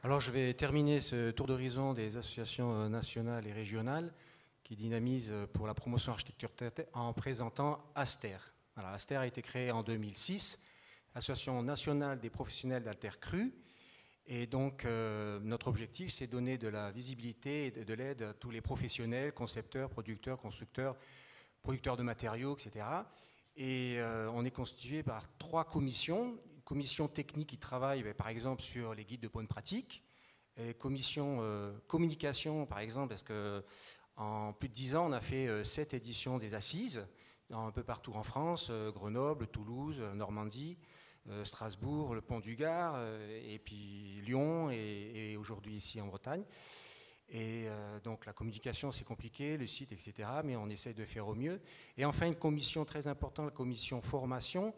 Alors je vais terminer ce tour d'horizon des associations nationales et régionales qui dynamisent pour la promotion architecture en présentant Aster. Alors, Aster a été créé en 2006, Association nationale des professionnels d'Altercru. Et donc notre objectif, c'est de donner de la visibilité et de l'aide à tous les professionnels, concepteurs, producteurs, constructeurs, producteurs de matériaux, etc. Et on est constitué par 3 commissions. Une commission technique qui travaille par exemple sur les guides de bonne pratique, et commission communication par exemple, parce qu'en plus de 10 ans, on a fait 7 éditions des assises, un peu partout en France, Grenoble, Toulouse, Normandie, Strasbourg, le Pont du Gard, et puis Lyon, et aujourd'hui ici en Bretagne. Et donc la communication, c'est compliqué, le site, etc., mais on essaye de faire au mieux. Et enfin, une commission très importante, la commission formation,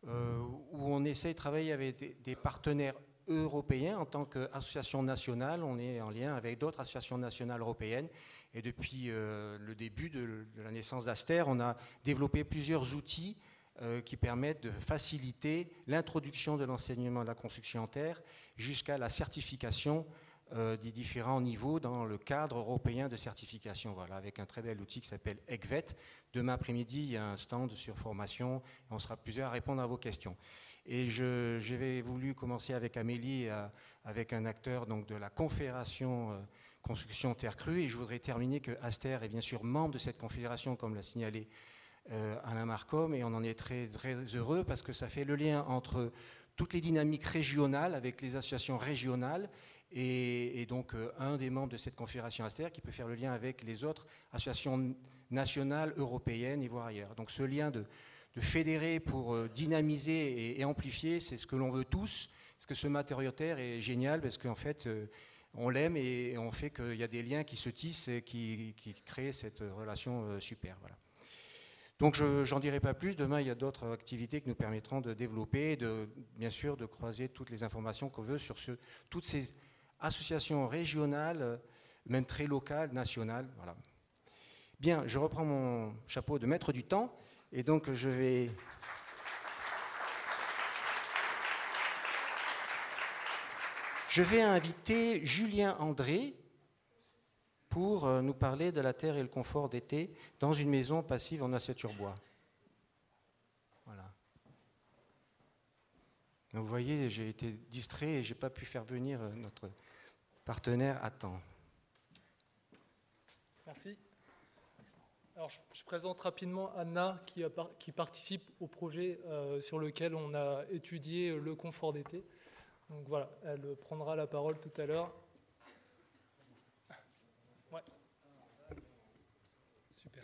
où on essaye de travailler avec des partenaires européens en tant qu'association nationale. On est en lien avec d'autres associations nationales européennes. Et depuis le début de la naissance d'Aster, on a développé plusieurs outils qui permettent de faciliter l'introduction de l'enseignement de la construction en terre jusqu'à la certification des différents niveaux dans le cadre européen de certification. Voilà, avec un très bel outil qui s'appelle ECVET. Demain après-midi, il y a un stand sur formation et on sera plusieurs à répondre à vos questions. Et j'avais voulu commencer avec Amélie, avec un acteur donc, de la Confédération Construction Terre Crue, et je voudrais terminer que Aster est bien sûr membre de cette confédération, comme l'a signalé Alain Marcom, et on en est très, très heureux parce que ça fait le lien entre toutes les dynamiques régionales avec les associations régionales et donc un des membres de cette confédération Aster qui peut faire le lien avec les autres associations nationales, européennes et voire ailleurs. Donc ce lien de fédérer pour dynamiser et amplifier, c'est ce que l'on veut tous, parce que ce matériau terre est génial parce qu'en fait on l'aime et on fait qu'il y a des liens qui se tissent et qui créent cette relation super. Voilà. Donc je n'en dirai pas plus. Demain, il y a d'autres activités qui nous permettront de développer, bien sûr, de croiser toutes les informations qu'on veut sur toutes ces associations régionales, même très locales, nationales. Voilà. Bien, je reprends mon chapeau de maître du temps et donc je vais inviter Julien André pour nous parler de la terre et le confort d'été dans une maison passive en ossature bois. Voilà. Donc, vous voyez, j'ai été distrait et je n'ai pas pu faire venir notre partenaire à temps. Merci. Alors, je présente rapidement Anna qui participe au projet sur lequel on a étudié le confort d'été. Donc voilà, elle prendra la parole tout à l'heure. Ouais. Super.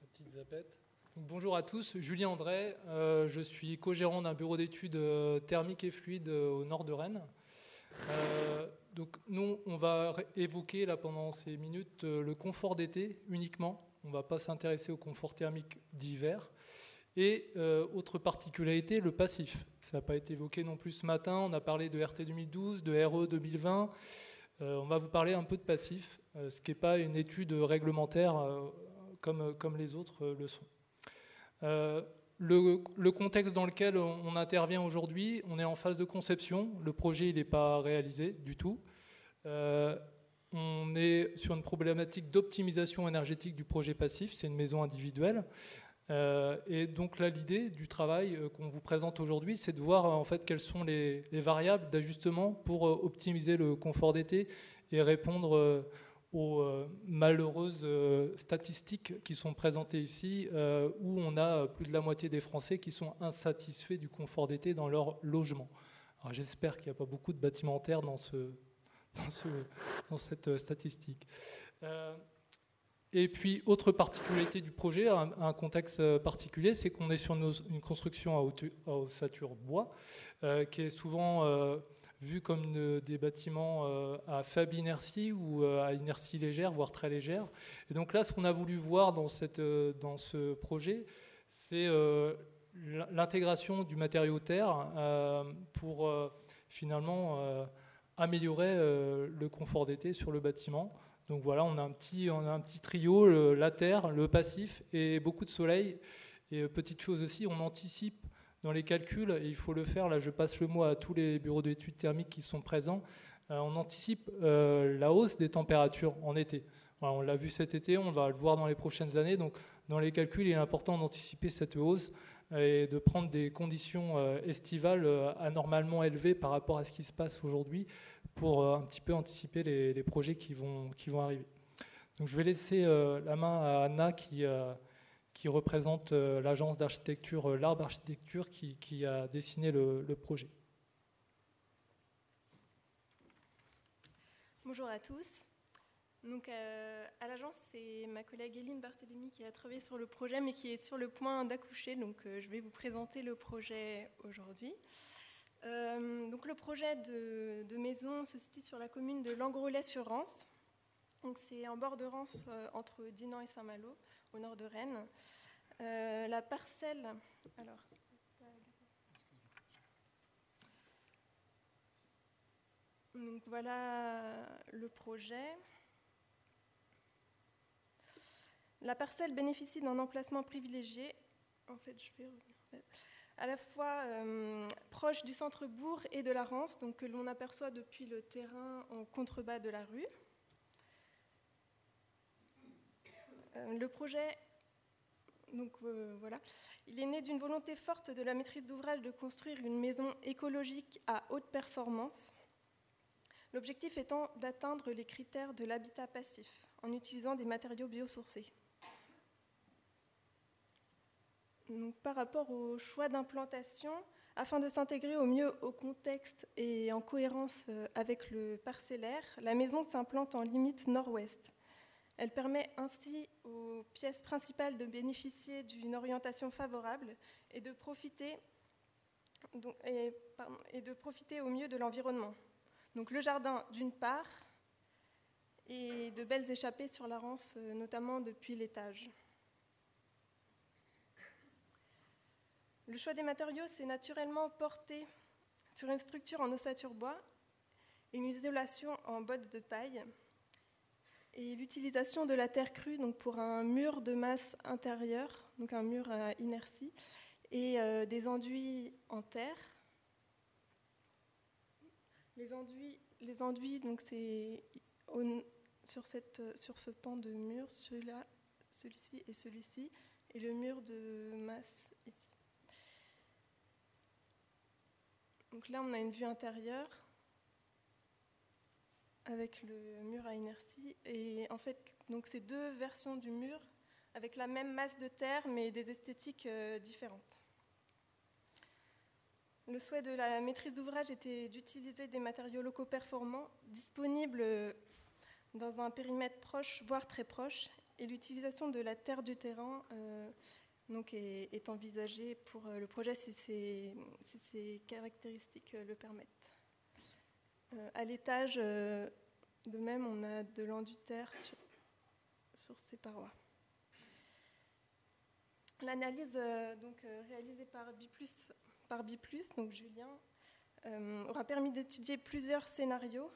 La petite zapette. Donc, bonjour à tous, Julien André. Je suis co-gérant d'un bureau d'études thermiques et fluides au nord de Rennes. Donc nous, on va évoquer là pendant ces minutes le confort d'été uniquement. On ne va pas s'intéresser au confort thermique d'hiver. Et autre particularité, le passif. Ça n'a pas été évoqué non plus ce matin. On a parlé de RT 2012, de RE 2020. On va vous parler un peu de passif, ce qui n'est pas une étude réglementaire comme les autres le sont. Le contexte dans lequel on intervient aujourd'hui, on est en phase de conception. Le projet n'est pas réalisé du tout. On est sur une problématique d'optimisation énergétique du projet passif. C'est une maison individuelle. Et donc là, l'idée du travail qu'on vous présente aujourd'hui, c'est de voir en fait quelles sont les variables d'ajustement pour optimiser le confort d'été et répondre aux malheureuses statistiques qui sont présentées ici, où on a plus de la moitié des Français qui sont insatisfaits du confort d'été dans leur logement. Alors j'espère qu'il n'y a pas beaucoup de bâtimentaires dans cette statistique. Et puis, autre particularité du projet, un contexte particulier, c'est qu'on est sur une construction à ossature bois, qui est souvent vue comme des bâtiments à faible inertie ou à inertie légère, voire très légère. Et donc là, ce qu'on a voulu voir dans ce projet, c'est l'intégration du matériau terre pour finalement améliorer le confort d'été sur le bâtiment. Donc voilà, on a un petit trio, la terre, le passif et beaucoup de soleil. Et petite chose aussi, on anticipe dans les calculs, et il faut le faire, là je passe le mot à tous les bureaux d'études thermiques qui sont présents, on anticipe la hausse des températures en été. Voilà, on l'a vu cet été, on va le voir dans les prochaines années, donc dans les calculs, il est important d'anticiper cette hausse et de prendre des conditions estivales anormalement élevées par rapport à ce qui se passe aujourd'hui pour un petit peu anticiper les projets qui vont arriver. Donc je vais laisser la main à Anna qui représente l'agence d'architecture L'Arbre Architecture qui a dessiné le projet. Bonjour à tous. Donc, à l'agence, c'est ma collègue Éline Barthélémy qui a travaillé sur le projet, mais qui est sur le point d'accoucher. Donc, je vais vous présenter le projet aujourd'hui. Donc, le projet de maison se situe sur la commune de Langrolais-sur-Rance. Donc, c'est en bord de Rance, entre Dinan et Saint-Malo, au nord de Rennes. La parcelle... Alors, donc, voilà le projet. La parcelle bénéficie d'un emplacement privilégié, en fait, je vais revenir, à la fois proche du centre-bourg et de la Rance, donc que l'on aperçoit depuis le terrain en contrebas de la rue. Le projet, donc, voilà, il est né d'une volonté forte de la maîtrise d'ouvrage de construire une maison écologique à haute performance. L'objectif étant d'atteindre les critères de l'habitat passif en utilisant des matériaux biosourcés. Donc, par rapport au choix d'implantation, afin de s'intégrer au mieux au contexte et en cohérence avec le parcellaire, la maison s'implante en limite nord-ouest. Elle permet ainsi aux pièces principales de bénéficier d'une orientation favorable et de profiter au mieux de l'environnement. Donc le jardin d'une part et de belles échappées sur la Rance, notamment depuis l'étage. Le choix des matériaux s'est naturellement porté sur une structure en ossature bois et une isolation en bottes de paille et l'utilisation de la terre crue donc pour un mur de masse intérieure, donc un mur à inertie, et des enduits en terre. Les enduits donc c'est sur ce pan de mur, celui-ci et celui-ci, et le mur de masse ici. Donc là, on a une vue intérieure avec le mur à inertie. Et en fait, donc ces deux versions du mur avec la même masse de terre, mais des esthétiques différentes. Le souhait de la maîtrise d'ouvrage était d'utiliser des matériaux locaux performants, disponibles dans un périmètre proche, voire très proche, et l'utilisation de la terre du terrain donc est envisagée pour le projet si ces caractéristiques le permettent. À l'étage, de même, on a de l'enduit terre sur ces parois. L'analyse réalisée par Biplus, donc Julien, aura permis d'étudier plusieurs scénarios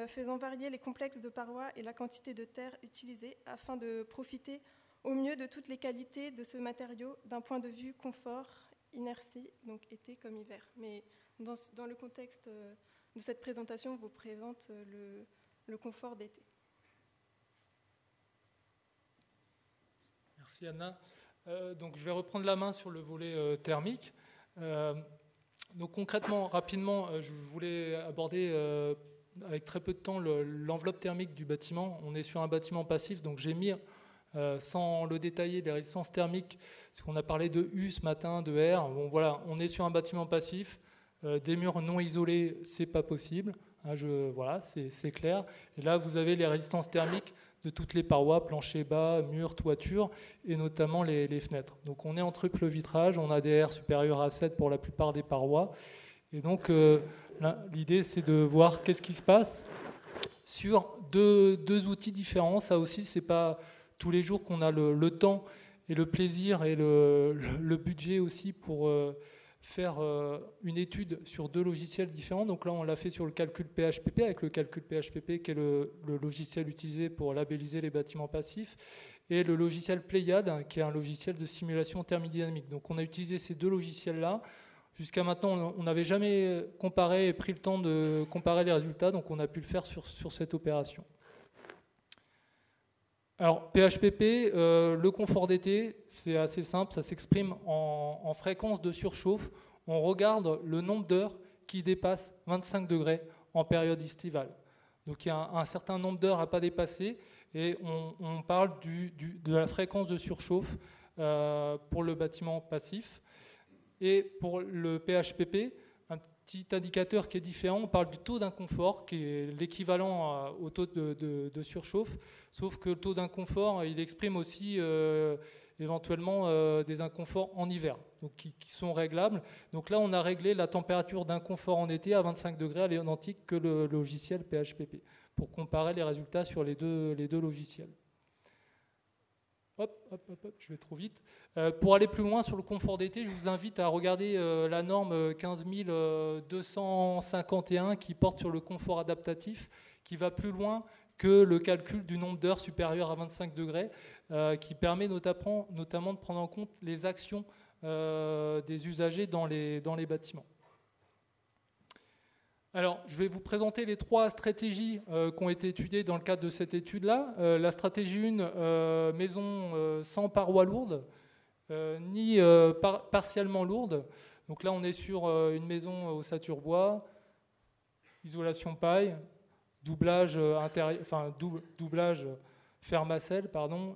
faisant varier les complexes de parois et la quantité de terre utilisée afin de profiter au mieux de toutes les qualités de ce matériau d'un point de vue confort, inertie, donc été comme hiver. Mais dans le contexte de cette présentation, on vous présente le confort d'été. Merci Anna. Donc je vais reprendre la main sur le volet thermique. Donc concrètement, rapidement, je voulais aborder avec très peu de temps l'enveloppe thermique du bâtiment. On est sur un bâtiment passif, donc j'ai mis, sans le détailler, des résistances thermiques, parce qu'on a parlé de U ce matin, de R. Bon, voilà, on est sur un bâtiment passif, des murs non isolés, c'est pas possible. Voilà, c'est clair. Et là, vous avez les résistances thermiques de toutes les parois, plancher bas, murs, toiture, et notamment les fenêtres. Donc on est en triple vitrage, on a des R supérieurs à 7 pour la plupart des parois. Et donc l'idée, c'est de voir qu'est-ce qui se passe sur deux outils différents. Ça aussi, c'est pas tous les jours qu'on a le temps et le plaisir et le budget aussi pour faire une étude sur deux logiciels différents. Donc là, on l'a fait sur le calcul PHPP, avec le calcul PHPP qui est le logiciel utilisé pour labelliser les bâtiments passifs, et le logiciel Pléiade, qui est un logiciel de simulation thermodynamique. Donc on a utilisé ces deux logiciels-là. Jusqu'à maintenant, on n'avait jamais comparé et pris le temps de comparer les résultats, donc on a pu le faire sur cette opération. Alors, PHPP, le confort d'été, c'est assez simple, ça s'exprime en fréquence de surchauffe. On regarde le nombre d'heures qui dépassent 25 degrés en période estivale. Donc il y a un certain nombre d'heures à ne pas dépasser, et on parle de la fréquence de surchauffe pour le bâtiment passif. Et pour le PHPP, un petit indicateur qui est différent, on parle du taux d'inconfort, qui est l'équivalent au taux de surchauffe, sauf que le taux d'inconfort, il exprime aussi éventuellement des inconforts en hiver, donc qui sont réglables. Donc là, on a réglé la température d'inconfort en été à 25 degrés, à l'identique que le logiciel PHPP, pour comparer les résultats sur les deux logiciels. Hop, je vais trop vite. Pour aller plus loin sur le confort d'été, je vous invite à regarder la norme 15251 qui porte sur le confort adaptatif, qui va plus loin que le calcul du nombre d'heures supérieur à 25 degrés, qui permet notamment de prendre en compte les actions des usagers dans les bâtiments. Alors, je vais vous présenter les 3 stratégies qui ont été étudiées dans le cadre de cette étude-là. La stratégie 1, maison sans parois lourdes, ni partiellement lourdes. Donc là, on est sur une maison ossature bois, isolation paille, doublage doublage fermacelle,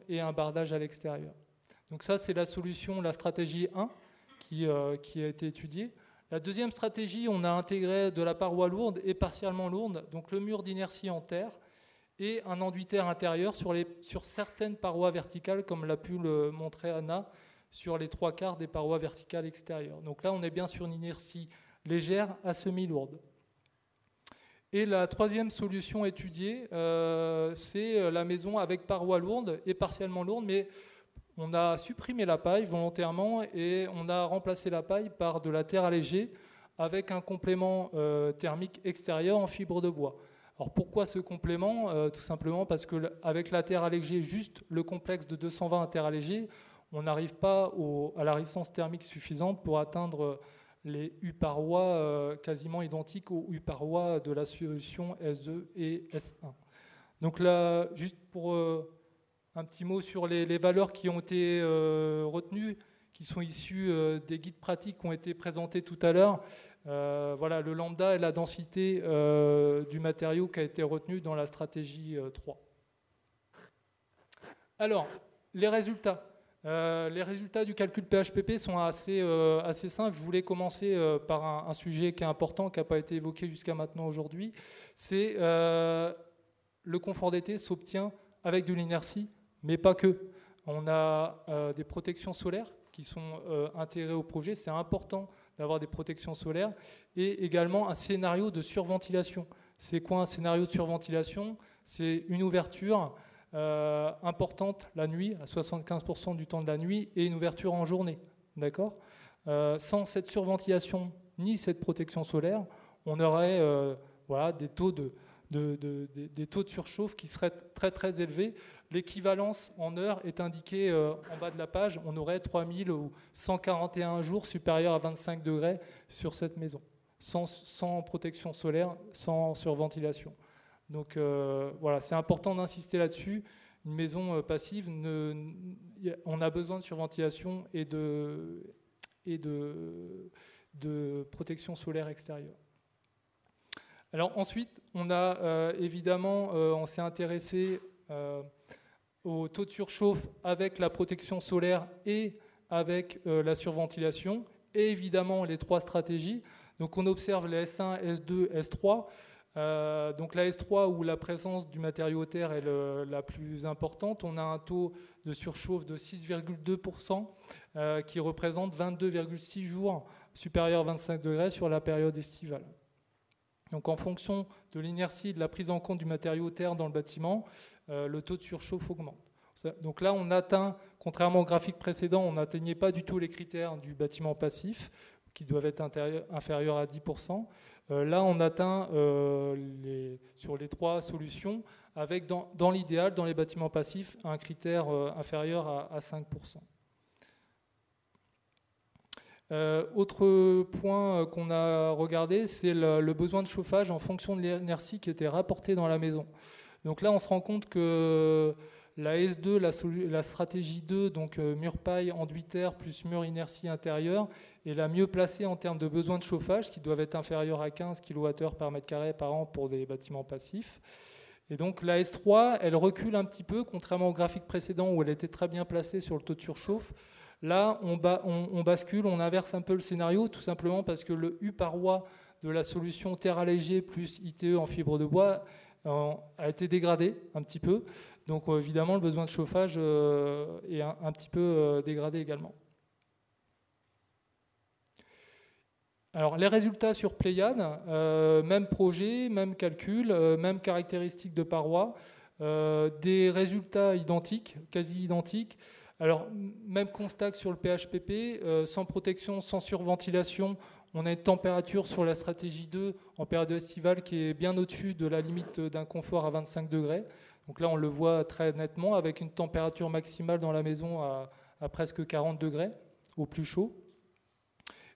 et un bardage à l'extérieur. Donc ça, c'est la solution, la stratégie 1 qui a été étudiée. La deuxième stratégie, on a intégré de la paroi lourde et partiellement lourde, donc le mur d'inertie en terre et un enduit-terre intérieur sur certaines parois verticales, comme l'a pu le montrer Anna, sur les 3/4 des parois verticales extérieures. Donc là, on est bien sur une inertie légère à semi-lourde. Et la troisième solution étudiée, c'est la maison avec parois lourdes et partiellement lourdes, mais on a supprimé la paille volontairement et on a remplacé la paille par de la terre allégée avec un complément thermique extérieur en fibre de bois. Alors pourquoi ce complément ? Tout simplement parce qu'avec la terre allégée, juste le complexe de 220 à terre allégée, on n'arrive pas à la résistance thermique suffisante pour atteindre les U-parois quasiment identiques aux U-parois de la solution S2 et S1. Donc là, juste pour un petit mot sur les valeurs qui ont été retenues, qui sont issues des guides pratiques qui ont été présentés tout à l'heure. Voilà, le lambda et la densité du matériau qui a été retenu dans la stratégie 3. Alors, les résultats. Les résultats du calcul PHPP sont assez simples. Je voulais commencer par un sujet qui est important, qui n'a pas été évoqué jusqu'à maintenant aujourd'hui. C'est le confort d'été s'obtient avec de l'inertie, mais pas que. On a des protections solaires qui sont intégrées au projet. C'est important d'avoir des protections solaires. Et également un scénario de surventilation. C'est quoi un scénario de surventilation ? C'est une ouverture importante la nuit, à 75% du temps de la nuit, et une ouverture en journée. D'accord ? Sans cette surventilation ni cette protection solaire, on aurait des taux des taux de surchauffe qui seraient très très élevés. L'équivalence en heures est indiquée en bas de la page. On aurait 3141 jours supérieurs à 25 degrés sur cette maison, sans protection solaire, sans surventilation. Donc voilà, c'est important d'insister là-dessus. Une maison passive, on a besoin de surventilation et de protection solaire extérieure. Alors ensuite, on a évidemment, on s'est intéressé au taux de surchauffe avec la protection solaire et avec la surventilation, et évidemment les 3 stratégies. Donc on observe les S1, S2, S3. Donc la S3 où la présence du matériau terre est la plus importante, on a un taux de surchauffe de 6,2% qui représente 22,6 jours supérieurs à 25 degrés sur la période estivale. Donc en fonction de l'inertie et de la prise en compte du matériau terre dans le bâtiment, le taux de surchauffe augmente. Donc là, on atteint, contrairement au graphique précédent, on n'atteignait pas du tout les critères du bâtiment passif, qui doivent être inférieurs à 10%. Là, on atteint sur les 3 solutions, avec dans l'idéal, dans les bâtiments passifs, un critère inférieur à 5%. Autre point qu'on a regardé, c'est le besoin de chauffage en fonction de l'inertie qui était rapportée dans la maison. Donc là, on se rend compte que la S2, la stratégie 2, donc mur paille, enduit terre plus mur inertie intérieure, est la mieux placée en termes de besoins de chauffage, qui doivent être inférieurs à 15 kWh par mètre carré par an pour des bâtiments passifs. Et donc la S3, elle recule un petit peu, contrairement au graphique précédent où elle était très bien placée sur le taux de surchauffe. Là, on bascule, on inverse un peu le scénario, tout simplement parce que le U parois de la solution terre allégée plus ITE en fibre de bois a été dégradé un petit peu. Donc évidemment, le besoin de chauffage est un petit peu dégradé également. Alors les résultats sur Pléiade, même projet, même calcul, même caractéristiques de parois, des résultats identiques, quasi identiques. Alors, même constat que sur le PHPP, sans protection, sans surventilation, on a une température sur la stratégie 2 en période estivale qui est bien au-dessus de la limite d'un confort à 25 degrés. Donc là, on le voit très nettement avec une température maximale dans la maison à presque 40 degrés, au plus chaud.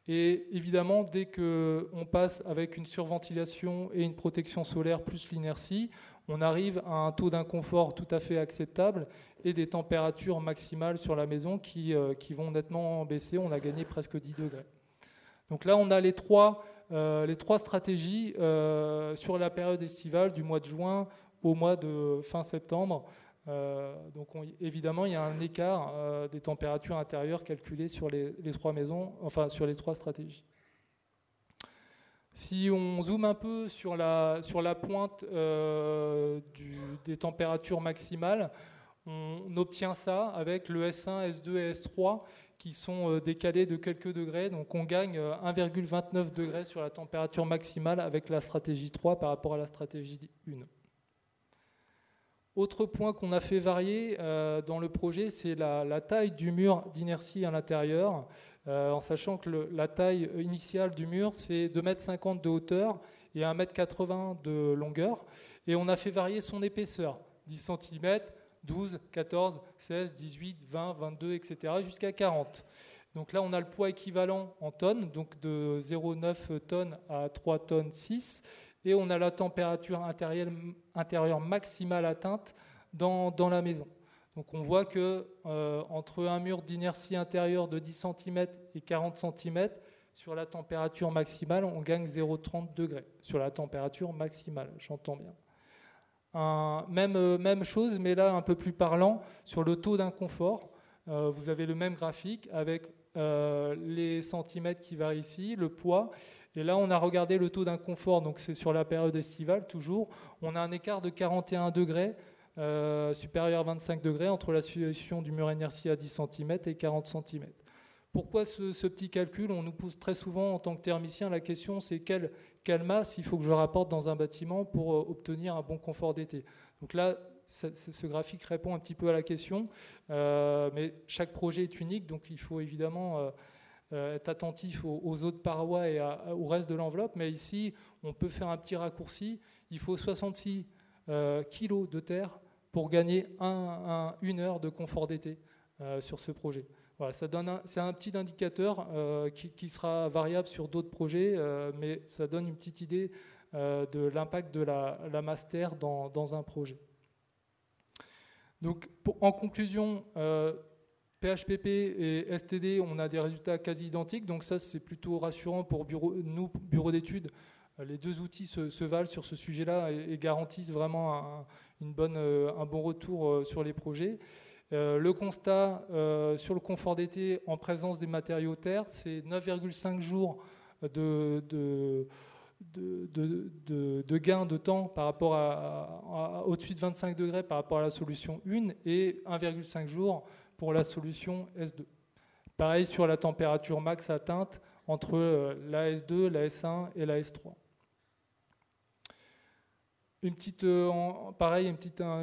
Et évidemment, dès qu'on passe avec une surventilation et une protection solaire plus l'inertie, on arrive à un taux d'inconfort tout à fait acceptable et des températures maximales sur la maison qui vont nettement baisser. On a gagné presque 10 degrés. Donc là, on a les trois stratégies sur la période estivale du mois de juin au mois de fin septembre. Donc évidemment, il y a un écart des températures intérieures calculées sur les 3 maisons, enfin sur les 3 stratégies. Si on zoome un peu sur la pointe des températures maximales, on obtient ça avec le S1, S2 et S3 qui sont décalés de quelques degrés. Donc on gagne 1,29 degrés sur la température maximale avec la stratégie 3 par rapport à la stratégie 1. Autre point qu'on a fait varier dans le projet, c'est la taille du mur d'inertie à l'intérieur, en sachant que la taille initiale du mur, c'est 2,50 m de hauteur et 1,80 m de longueur. Et on a fait varier son épaisseur, 10 cm, 12, 14, 16, 18, 20, 22, etc., jusqu'à 40. Donc là, on a le poids équivalent en tonnes, donc de 0,9 tonnes à 3 tonnes 6. Et on a la température intérieure maximale atteinte dans la maison. Donc on voit que entre un mur d'inertie intérieure de 10 cm et 40 cm, sur la température maximale, on gagne 0,30 degrés. Sur la température maximale, j'entends bien. Même chose, mais là un peu plus parlant, sur le taux d'inconfort. Vous avez le même graphique avec les centimètres qui varient ici, le poids. Et là, on a regardé le taux d'inconfort, donc c'est sur la période estivale toujours. On a un écart de 41 degrés, supérieur à 25 degrés, entre la situation du mur inertie à 10 cm et 40 cm. Pourquoi ce petit calcul? On nous pose très souvent en tant que thermicien la question, c'est quelle masse il faut que je rapporte dans un bâtiment pour obtenir un bon confort d'été. Donc là, ce graphique répond un petit peu à la question, mais chaque projet est unique, donc il faut évidemment être attentif aux autres parois et au reste de l'enveloppe. Mais ici, on peut faire un petit raccourci. Il faut 66 kg de terre pour gagner une heure de confort d'été sur ce projet. Voilà, c'est un petit indicateur qui sera variable sur d'autres projets, mais ça donne une petite idée de l'impact de la masse terre dans un projet. Donc, en conclusion, PHPP et STD, on a des résultats quasi identiques, donc ça c'est plutôt rassurant pour nous, bureau d'études. Les deux outils se valent sur ce sujet-là et garantissent vraiment un bon retour sur les projets. Le constat sur le confort d'été en présence des matériaux terre, c'est 9,5 jours de gain de temps par rapport à au-dessus de 25 degrés par rapport à la solution 1 et 1,5 jours pour la solution S2. Pareil sur la température max atteinte entre la S2, la S1 et la S3. Une petite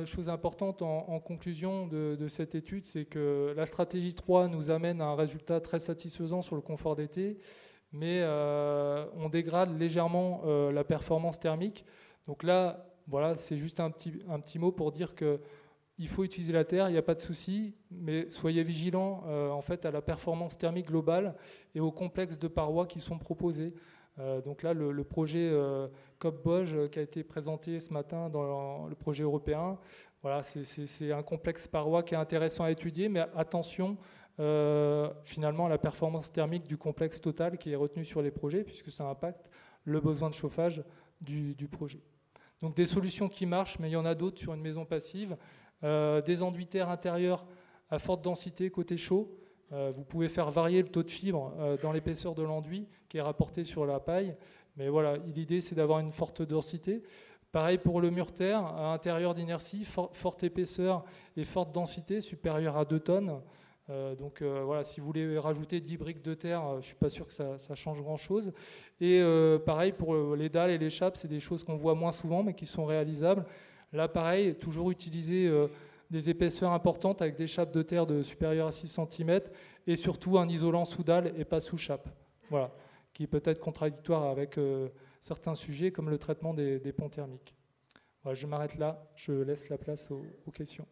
chose importante en conclusion de cette étude, c'est que la stratégie 3 nous amène à un résultat très satisfaisant sur le confort d'été, mais on dégrade légèrement la performance thermique. Donc là, voilà, c'est juste un petit mot pour dire qu'il faut utiliser la terre, il n'y a pas de souci, mais soyez vigilants en fait, à la performance thermique globale et aux complexes de parois qui sont proposés. Donc là, le projet COP-BOJ qui a été présenté ce matin dans le projet européen, voilà, c'est un complexe parois qui est intéressant à étudier, mais attention finalement à la performance thermique du complexe total qui est retenu sur les projets, puisque ça impacte le besoin de chauffage du projet. Donc des solutions qui marchent, mais il y en a d'autres sur une maison passive. Des enduits terre intérieurs à forte densité côté chaud. Vous pouvez faire varier le taux de fibre dans l'épaisseur de l'enduit qui est rapporté sur la paille. Mais voilà, l'idée c'est d'avoir une forte densité. Pareil pour le mur terre, à intérieur d'inertie, forte épaisseur et forte densité, supérieure à 2 tonnes. Donc voilà, si vous voulez rajouter 10 briques de terre, je ne suis pas sûr que ça change grand-chose. Et pareil pour les dalles et les chapes, c'est des choses qu'on voit moins souvent mais qui sont réalisables. Là pareil, toujours utiliser des épaisseurs importantes avec des chapes de terre de supérieures à 6 cm et surtout un isolant sous dalle et pas sous chape. Voilà, qui peut être contradictoire avec certains sujets comme le traitement des ponts thermiques. Voilà, je m'arrête là, je laisse la place aux questions.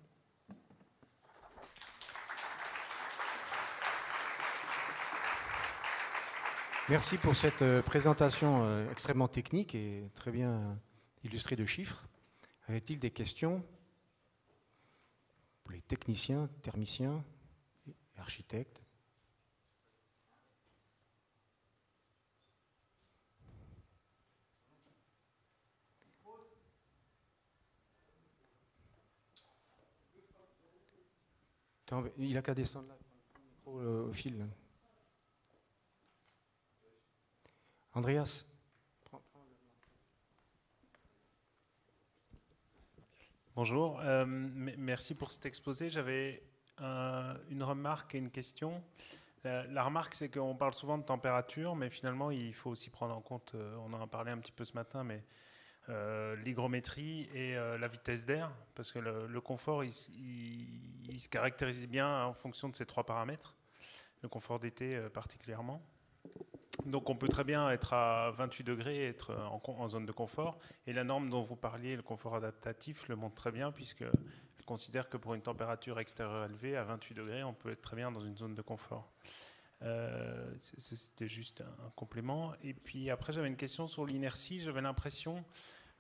Merci pour cette présentation extrêmement technique et très bien illustrée de chiffres. Avait-il des questions pour les techniciens, thermiciens et architectes? Attends, il n'a qu'à descendre là, au fil. Là. Andreas. Bonjour, merci pour cet exposé. J'avais une remarque et une question. La remarque, c'est qu'on parle souvent de température, mais finalement, il faut aussi prendre en compte, on en a parlé un petit peu ce matin, mais l'hygrométrie et la vitesse d'air, parce que le confort, il se caractérise bien en fonction de ces 3 paramètres, le confort d'été particulièrement. Donc on peut très bien être à 28 degrés et être en zone de confort. Et la norme dont vous parliez, le confort adaptatif, le montre très bien, puisqu'elle considère que pour une température extérieure élevée, à 28 degrés, on peut être très bien dans une zone de confort. C'était juste un complément. Et puis après, j'avais une question sur l'inertie. J'avais l'impression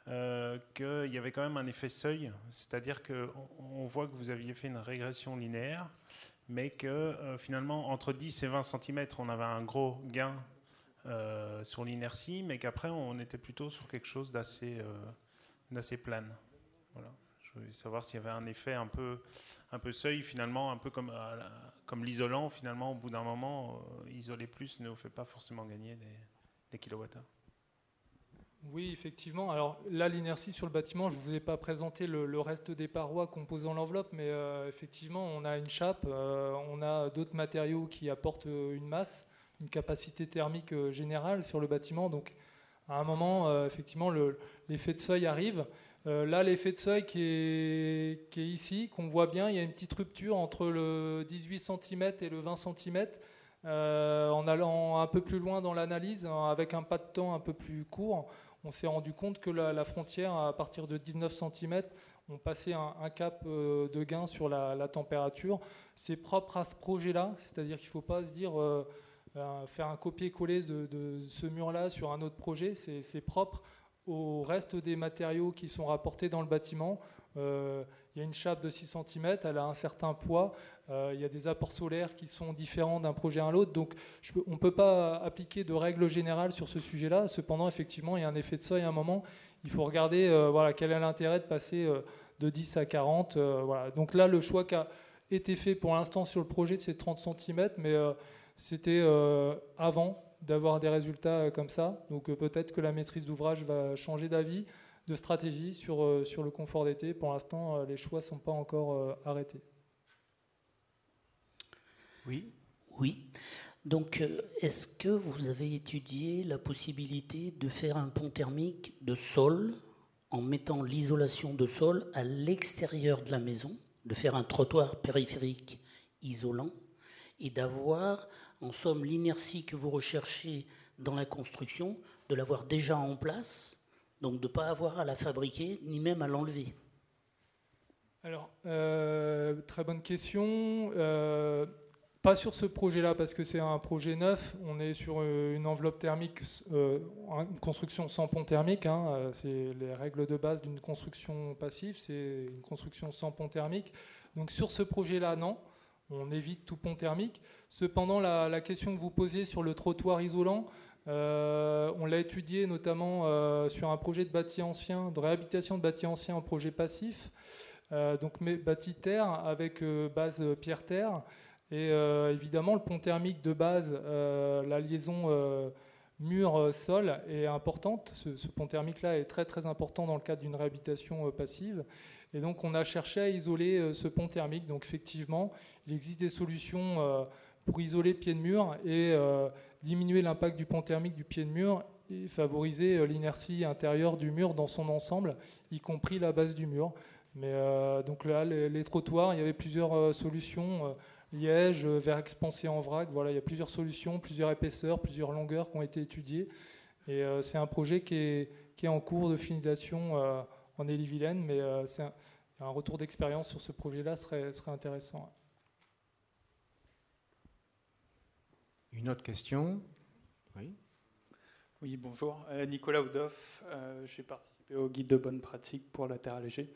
qu'il y avait quand même un effet seuil. C'est-à-dire qu'on voit que vous aviez fait une régression linéaire, mais que finalement, entre 10 et 20 cm, on avait un gros gain sur l'inertie, mais qu'après on était plutôt sur quelque chose d'assez plane. Voilà. Je voulais savoir s'il y avait un effet un peu seuil finalement, un peu comme l'isolant finalement. Au bout d'un moment, isoler plus ne vous fait pas forcément gagner des kilowattheures. Oui, effectivement. Alors là, l'inertie sur le bâtiment, je ne vous ai pas présenté le reste des parois composant l'enveloppe, mais effectivement, on a une chape, on a d'autres matériaux qui apportent une masse, une capacité thermique générale sur le bâtiment. Donc, à un moment, effectivement, l'effet de seuil arrive. Là, l'effet de seuil qui est ici, qu'on voit bien, il y a une petite rupture entre le 18 cm et le 20 cm. En allant un peu plus loin dans l'analyse, avec un pas de temps un peu plus court, on s'est rendu compte que la frontière, à partir de 19 cm, on passait un cap de gain sur la température. C'est propre à ce projet-là, c'est-à-dire qu'il ne faut pas se dire faire un copier-coller de ce mur-là sur un autre projet. C'est propre au reste des matériaux qui sont rapportés dans le bâtiment. Il y a une chape de 6 cm, elle a un certain poids, il y a des apports solaires qui sont différents d'un projet à l'autre, donc on ne peut pas appliquer de règles générales sur ce sujet-là. Cependant, effectivement, il y a un effet de seuil à un moment. Il faut regarder voilà, quel est l'intérêt de passer de 10 à 40. Voilà. Donc là, le choix qui a été fait pour l'instant sur le projet, c'est 30 cm, mais c'était avant d'avoir des résultats comme ça. Donc peut-être que la maîtrise d'ouvrage va changer d'avis, de stratégie sur le confort d'été. Pour l'instant, les choix ne sont pas encore arrêtés. Oui. Oui. Donc, est-ce que vous avez étudié la possibilité de faire un pont thermique de sol en mettant l'isolation de sol à l'extérieur de la maison, de faire un trottoir périphérique isolant et d'avoir en somme, l'inertie que vous recherchez dans la construction, de l'avoir déjà en place, donc de ne pas avoir à la fabriquer, ni même à l'enlever? Alors, très bonne question. Pas sur ce projet-là, parce que c'est un projet neuf. On est sur une enveloppe thermique, une construction sans pont thermique. Hein, c'est les règles de base d'une construction passive. C'est une construction sans pont thermique. Donc sur ce projet-là, non. On évite tout pont thermique. Cependant, la question que vous posiez sur le trottoir isolant, on l'a étudié notamment sur un projet de bâti ancien, de réhabilitation de bâti ancien en projet passif. Donc bâti terre avec base pierre-terre. Et évidemment, le pont thermique de base, la liaison mur-sol est importante. Ce pont thermique-là est très très important dans le cadre d'une réhabilitation passive. Et donc, on a cherché à isoler ce pont thermique. Donc, effectivement, il existe des solutions pour isoler le pied de mur et diminuer l'impact du pont thermique du pied de mur et favoriser l'inertie intérieure du mur dans son ensemble, y compris la base du mur. Mais donc là, les trottoirs, il y avait plusieurs solutions. Liège, verre expansé en vrac, voilà, il y a plusieurs solutions, plusieurs épaisseurs, plusieurs longueurs qui ont été étudiées. Et c'est un projet qui est en cours de finalisation en Ille-et-Vilaine, mais un retour d'expérience sur ce projet-là serait intéressant. Une autre question? Oui. Oui, bonjour. Nicolas Oudoff. J'ai participé au guide de bonne pratique pour la terre allégée.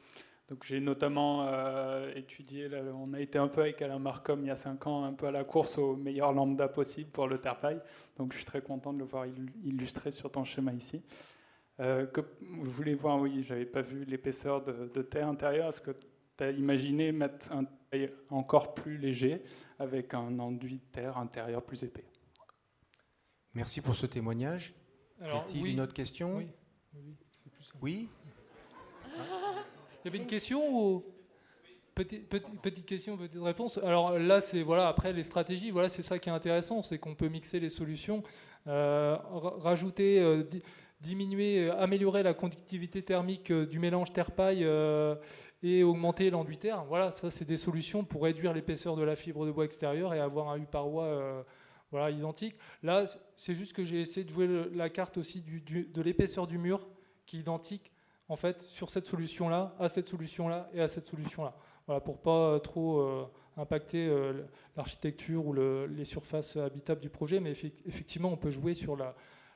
Donc j'ai notamment étudié, on a été un peu avec Alain Marcom il y a 5 ans, un peu à la course au meilleur lambda possible pour le terre-paille. Donc je suis très content de le voir illustré sur ton schéma ici. Je voulais voir, oui, j'avais pas vu l'épaisseur de terre intérieure. Est-ce que tu as imaginé mettre un taille encore plus léger avec un enduit de terre intérieur plus épais? Merci pour ce témoignage. Y a-t-il une autre question? Oui, c'est plus simple. Oui. Il y avait une question ou petite question, petite réponse. Alors là, c'est voilà. Après les stratégies, voilà, c'est ça qui est intéressant, c'est qu'on peut mixer les solutions, rajouter, diminuer, améliorer la conductivité thermique du mélange terre-paille et augmenter l'enduit terre. Voilà, ça c'est des solutions pour réduire l'épaisseur de la fibre de bois extérieure et avoir un U/parois voilà, identique. Là, c'est juste que j'ai essayé de jouer la carte aussi de l'épaisseur du mur qui est identique. En fait, sur cette solution-là, à cette solution-là et à cette solution-là. Voilà, pour pas trop impacter l'architecture ou les surfaces habitables du projet, mais effectivement, on peut jouer sur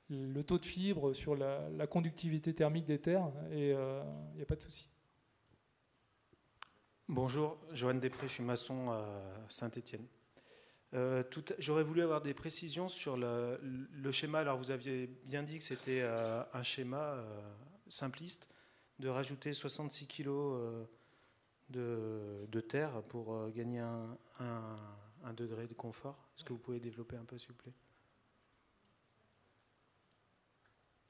le taux de fibre, sur la conductivité thermique des terres, et il n'y a pas de souci. Bonjour, Joanne Després, je suis maçon à Saint-Étienne. J'aurais voulu avoir des précisions sur le schéma. Alors, vous aviez bien dit que c'était un schéma simpliste, de rajouter 66 kg de terre pour gagner un degré de confort. Est-ce que vous pouvez développer un peu, s'il vous plaît?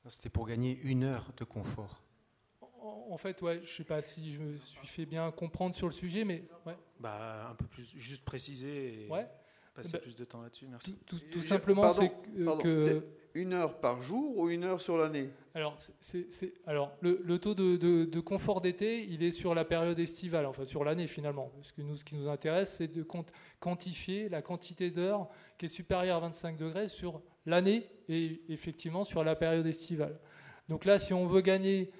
C'était pour gagner 1 heure de confort. En fait, ouais, je ne sais pas si je me suis fait bien comprendre sur le sujet, mais... Ouais. Bah, un peu plus, juste préciser et passer plus de temps là-dessus. Merci. Tout simplement, c'est que... C'est 1 heure par jour ou 1 heure sur l'année? Alors, le taux de confort d'été, il est sur la période estivale, enfin sur l'année finalement. Parce que nous, ce qui nous intéresse, c'est de quantifier la quantité d'heures qui est supérieure à 25 degrés sur l'année et effectivement sur la période estivale. Donc là, si on veut gagner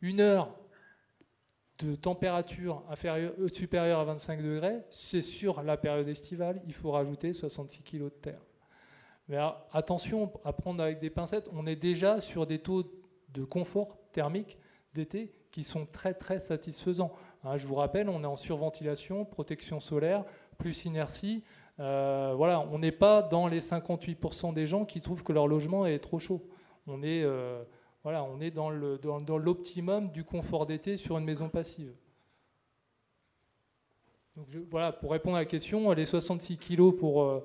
1 heure de température supérieure à 25 degrés, c'est sur la période estivale, il faut rajouter 66 kg de terre. Mais attention à prendre avec des pincettes, on est déjà sur des taux de confort thermique d'été qui sont très très satisfaisants. Je vous rappelle, on est en surventilation, protection solaire, plus inertie. Voilà, on n'est pas dans les 58% des gens qui trouvent que leur logement est trop chaud. On est dans l'optimum du confort d'été sur une maison passive. Donc voilà, pour répondre à la question, les 66 kg pour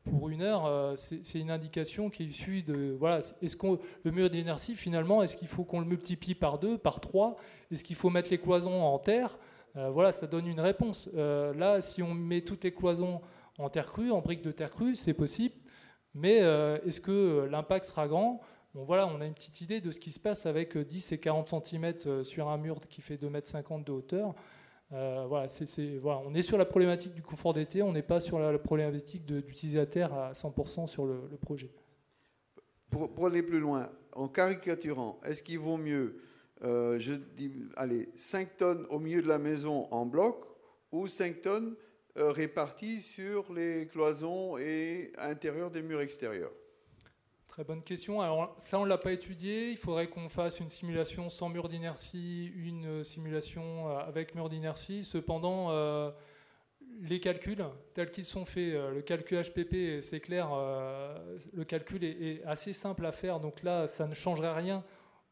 1 heure, c'est une indication qui est issue de... Voilà, le mur d'inertie, finalement, est-ce qu'il faut qu'on le multiplie par 2, par 3? Est-ce qu'il faut mettre les cloisons en terre? Voilà, ça donne une réponse. Là, si on met toutes les cloisons en terre crue, en briques de terre crue, c'est possible. Mais est-ce que l'impact sera grand? Bon, voilà, on a une petite idée de ce qui se passe avec 10 et 40 cm sur un mur qui fait 2,50 m de hauteur. Voilà, voilà, on est sur la problématique du confort d'été, on n'est pas sur la problématique d'utiliser la terre à 100% sur le projet. Pour aller plus loin, en caricaturant, est-ce qu'il vaut mieux, je dis, allez, 5 tonnes au milieu de la maison en bloc ou 5 tonnes réparties sur les cloisons et à l'intérieur des murs extérieurs? Très bonne question. Alors ça, on ne l'a pas étudié. Il faudrait qu'on fasse une simulation sans mur d'inertie, une simulation avec mur d'inertie. Cependant, les calculs tels qu'ils sont faits, le calcul HPP, c'est clair, le calcul est assez simple à faire. Donc là, ça ne changerait rien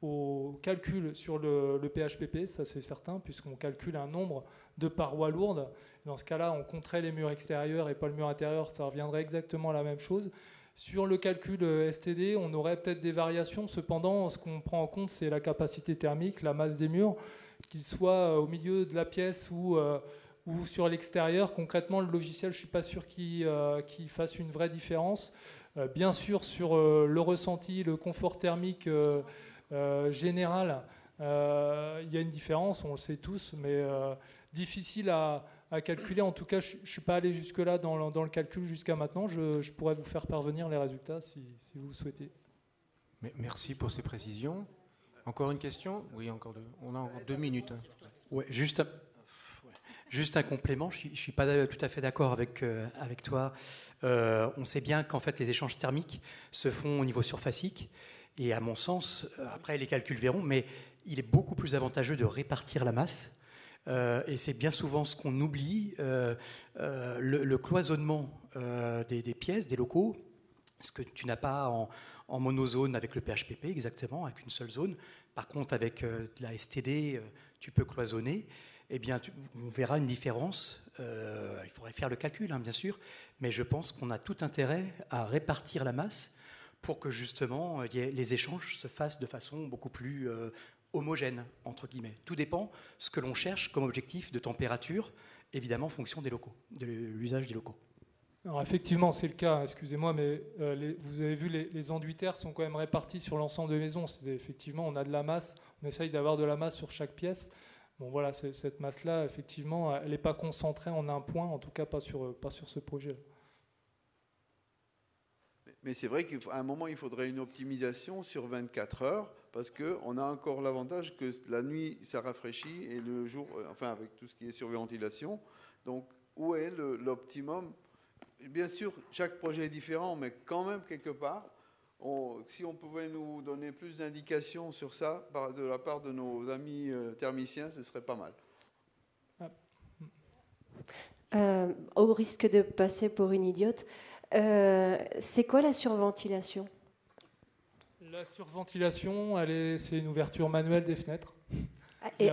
au calcul sur le PHPP, ça c'est certain, puisqu'on calcule un nombre de parois lourdes. Dans ce cas-là, on compterait les murs extérieurs et pas le mur intérieur, ça reviendrait exactement à la même chose. Sur le calcul STD, on aurait peut-être des variations. Cependant, ce qu'on prend en compte, c'est la capacité thermique, la masse des murs, qu'ils soient au milieu de la pièce ou sur l'extérieur. Concrètement, le logiciel, je ne suis pas sûr qu'il fasse une vraie différence. Bien sûr, sur le ressenti, le confort thermique général, il y a une différence, on le sait tous, mais difficile à calculer. En tout cas, je ne suis pas allé jusque-là dans le calcul jusqu'à maintenant. Je pourrais vous faire parvenir les résultats si vous souhaitez. Merci pour ces précisions. Encore une question? Oui, encore deux. On a encore 2 minutes. Ouais, juste un complément. Je ne suis pas tout à fait d'accord avec toi. On sait bien qu'en fait, les échanges thermiques se font au niveau surfacique. Et à mon sens, après les calculs verront, mais il est beaucoup plus avantageux de répartir la masse. Et c'est bien souvent ce qu'on oublie, le cloisonnement des pièces, des locaux, ce que tu n'as pas en monozone avec le PHPP, exactement, avec une seule zone. Par contre, avec de la STD, tu peux cloisonner. Eh bien, on verra une différence. Il faudrait faire le calcul, hein, bien sûr, mais je pense qu'on a tout intérêt à répartir la masse pour que justement les échanges se fassent de façon beaucoup plus homogène, entre guillemets. Tout dépend ce que l'on cherche comme objectif de température, évidemment en fonction des locaux, de l'usage des locaux. Alors effectivement, c'est le cas, excusez-moi, mais vous avez vu, les enduits terre sont quand même répartis sur l'ensemble de maisons. Effectivement, on a de la masse, on essaye d'avoir de la masse sur chaque pièce. Bon voilà, cette masse-là, effectivement, elle n'est pas concentrée en un point, en tout cas pas sur ce projet-là. Mais c'est vrai qu'à un moment, il faudrait une optimisation sur 24 heures, parce qu'on a encore l'avantage que la nuit, ça rafraîchit, et le jour, enfin avec tout ce qui est surventilation. Donc, où est l'optimum? Bien sûr, chaque projet est différent, mais quand même, quelque part, si on pouvait nous donner plus d'indications sur ça de la part de nos amis thermiciens, ce serait pas mal. Au risque de passer pour une idiote, c'est quoi la surventilation? La surventilation, c'est une ouverture manuelle des fenêtres.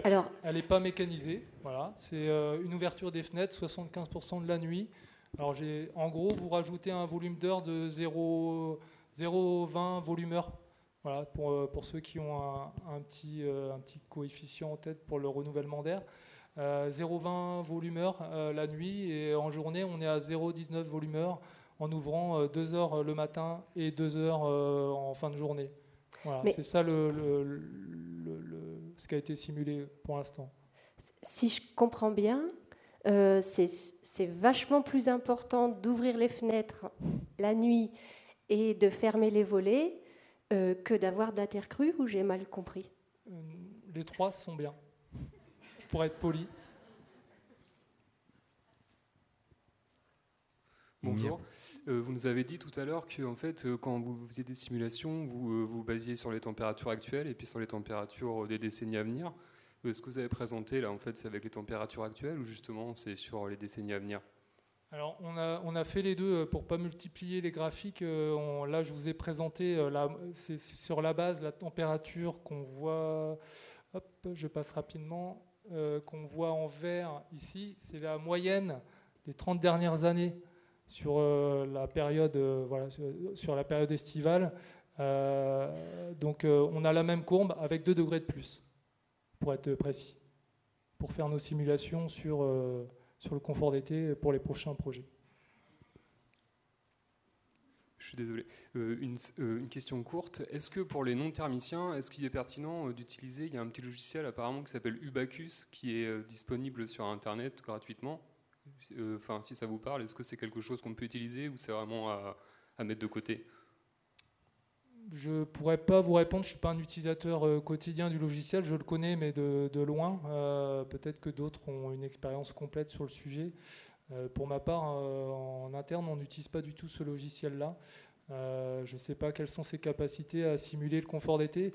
Alors, elle n'est pas mécanisée. Voilà. C'est une ouverture des fenêtres, 75% de la nuit. Alors, en gros, vous rajoutez un volume d'heure de 0,20 volumeur. Voilà, pour ceux qui ont un petit coefficient en tête pour le renouvellement d'air. 0,20 volumeur la nuit, et en journée, on est à 0,19 volumeur en ouvrant 2 heures le matin et 2 heures en fin de journée. Voilà, c'est ça ce qui a été simulé pour l'instant. Si je comprends bien, c'est vachement plus important d'ouvrir les fenêtres la nuit et de fermer les volets que d'avoir de la terre crue, ou j'ai mal compris? Les trois sont bien, pour être poli. Bonjour. Vous nous avez dit tout à l'heure que en fait, quand vous faisiez des simulations, vous vous basiez sur les températures actuelles et puis sur les températures des décennies à venir. Ce que vous avez présenté là, en fait, c'est avec les températures actuelles ou justement c'est sur les décennies à venir? Alors, on a fait les deux pour ne pas multiplier les graphiques. Là, je vous ai présenté, c'est sur la base, la température qu'on voit, hop, je passe rapidement, qu'on voit en vert ici, c'est la moyenne des 30 dernières années sur la période, sur la période estivale. Donc, on a la même courbe avec 2 degrés de plus, pour être précis, pour faire nos simulations sur le confort d'été pour les prochains projets. Je suis désolé. Une question courte. Est-ce que pour les non-thermiciens, est-ce qu'il est pertinent d'utiliser, il y a un petit logiciel apparemment qui s'appelle Ubacus, qui est disponible sur Internet gratuitement. Enfin, si ça vous parle, est-ce que c'est quelque chose qu'on peut utiliser ou c'est vraiment à mettre de côté? Je ne pourrais pas vous répondre, je ne suis pas un utilisateur quotidien du logiciel, je le connais mais de loin. Peut-être que d'autres ont une expérience complète sur le sujet. Pour ma part, en interne, on n'utilise pas du tout ce logiciel-là. Je ne sais pas quelles sont ses capacités à simuler le confort d'été.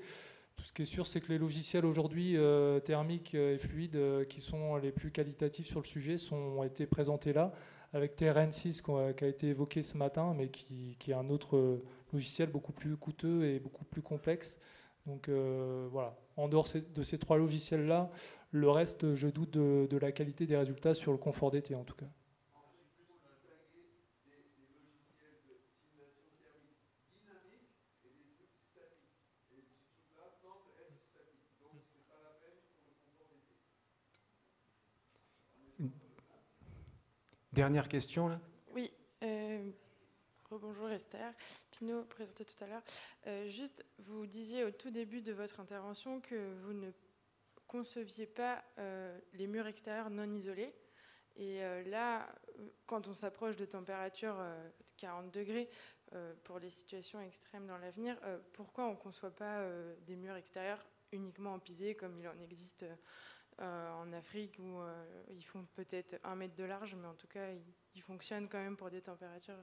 Tout ce qui est sûr, c'est que les logiciels aujourd'hui thermiques et fluides qui sont les plus qualitatifs sur le sujet ont été présentés là, avec TRN6 qui a été évoqué ce matin, mais qui est un autre logiciel beaucoup plus coûteux et beaucoup plus complexe. Donc voilà, en dehors de ces 3 logiciels-là, le reste, je doute de la qualité des résultats sur le confort d'été en tout cas. Dernière question, là. Oui. Rebonjour Esther. Pinot présentait tout à l'heure. Juste, vous disiez au tout début de votre intervention que vous ne conceviez pas les murs extérieurs non isolés. Et là, quand on s'approche de températures de 40 degrés pour les situations extrêmes dans l'avenir, pourquoi on ne conçoit pas des murs extérieurs uniquement en pisé comme il en existe en Afrique où ils font peut-être 1 mètre de large, mais en tout cas, ils fonctionnent quand même pour des températures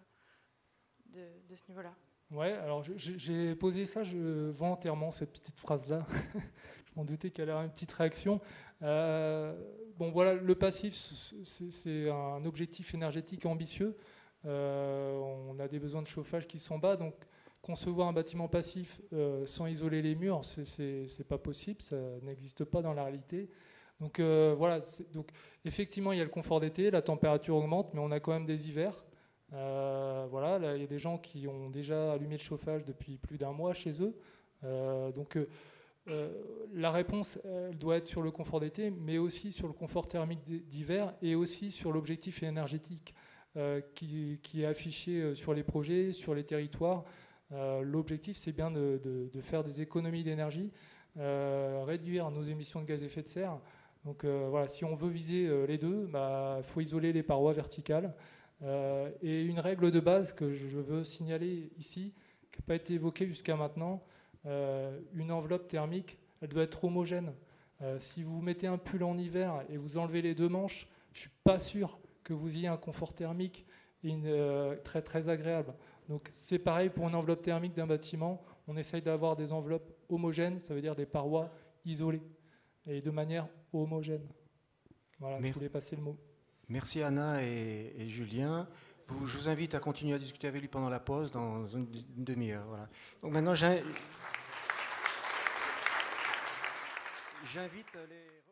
de ce niveau-là. Ouais, alors j'ai posé ça volontairement, cette petite phrase-là. Je m'en doutais qu'elle aurait une petite réaction. Bon, voilà, le passif, c'est un objectif énergétique ambitieux. On a des besoins de chauffage qui sont bas, donc concevoir un bâtiment passif sans isoler les murs, c'est pas possible, ça n'existe pas dans la réalité. Donc voilà, donc effectivement il y a le confort d'été, la température augmente, mais on a quand même des hivers. Voilà, là, il y a des gens qui ont déjà allumé le chauffage depuis plus d'1 mois chez eux. Donc la réponse, elle doit être sur le confort d'été, mais aussi sur le confort thermique d'hiver et aussi sur l'objectif énergétique qui est affiché sur les projets, sur les territoires. L'objectif, c'est bien de faire des économies d'énergie, réduire nos émissions de gaz à effet de serre. Donc voilà, si on veut viser les deux, il faut isoler les parois verticales. Et une règle de base que je veux signaler ici, qui n'a pas été évoquée jusqu'à maintenant, une enveloppe thermique, elle doit être homogène. Si vous mettez un pull en hiver et vous enlevez les 2 manches, je ne suis pas sûr que vous ayez un confort thermique très, très agréable. Donc c'est pareil pour une enveloppe thermique d'un bâtiment, on essaye d'avoir des enveloppes homogènes, ça veut dire des parois isolées, et de manière homogène. Voilà, je voulais passer le mot. Merci Anna et Julien. Je vous invite à continuer à discuter avec lui pendant la pause, dans une demi-heure. Voilà. Donc maintenant, j'invite les...